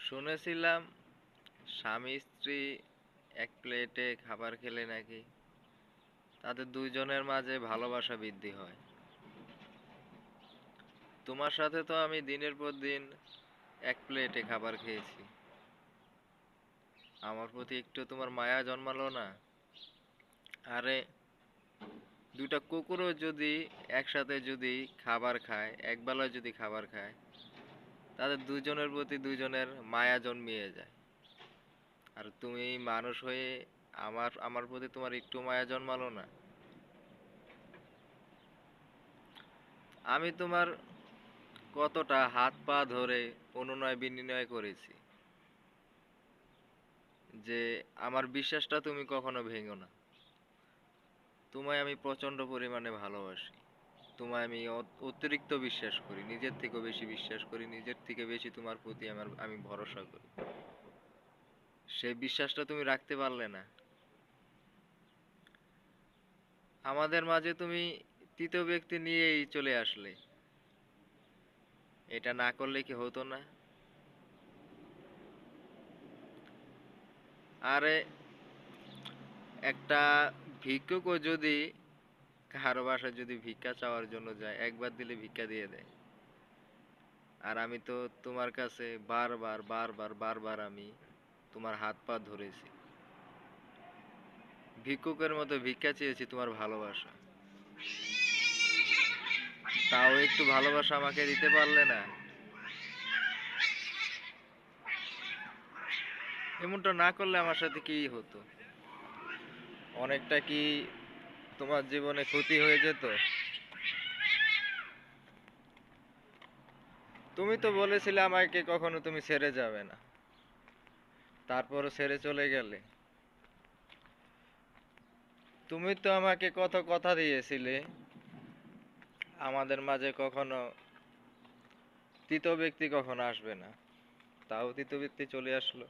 শুনেছিলাম স্বামী স্ত্রী এক প্লেটে খাবার খেলে নাকি তাদের দুইজনের মাঝে ভালোবাসা বৃদ্ধি হয়। তোমার সাথে তো আমি দিনের পর দিন এক প্লেটে খাবার খেয়েছি। আমার প্রতি একটু তোমার মায়া জন্মালো না? আরে, দুইটা কুকুরও যদি একসাথে যদি খাবার খায়, একবেলা যদি খাবার খায়, তাদের দুইজনের প্রতি দুইজনের মায়া জন্মিয়ে যায়। আর তুমি মানুষ হয়ে আমার প্রতি তোমার একটু মায়া জন্মালো না? আমি তোমার কতটা হাত পা ধরে অনুনয় বিনয় করেছি যে আমার বিশ্বাসটা তুমি কখনো ভেঙো না। তোমায় আমি প্রচন্ড পরিমাণে ভালোবাসি। তোমায় আমি অতিরিক্ত বিশ্বাস করি, নিজের থেকেও বেশি বিশ্বাস করি, নিজের থেকে বেশি তোমার প্রতি আমি ভরসা করি। সেই বিশ্বাসটা তুমি রাখতে পারলে না। আমাদের মাঝে তুমি তৃতীয় ব্যক্তি নিয়েই চলে আসলে। এটা না করলে কি হতো না? আরে, একটা ভিক্ষুকও যদি কারো বাসায় যদি ভিক্ষা চাওয়ার জন্য যায়, একবার দিলে ভিক্ষা দিয়ে দেয়। আর আমি তো তোমার কাছে বারবার বারবার বারবার আমি তোমার হাত পা ধরেছি, ভিক্ষুকের মতো ভিক্ষা চেয়েছি তোমার ভালোবাসা। তাও একটু ভালোবাসা আমাকে দিতে পারলে না? এমনটা না করলে আমার সাথে কি হতো? অনেকটা কি তোমার জীবনে ক্ষতি হয়ে যেত? তুমি তো বলেছিলে আমাকে কখনো তুমি ছেড়ে যাবে না, তারপরও ছেড়ে চলে গেলে। তুমি তো আমাকে কত কথা দিয়েছিলে আমাদের মাঝে কখনো তৃতীয় ব্যক্তি কখনো আসবে না, তাও তৃতীয় ব্যক্তি চলে আসলো।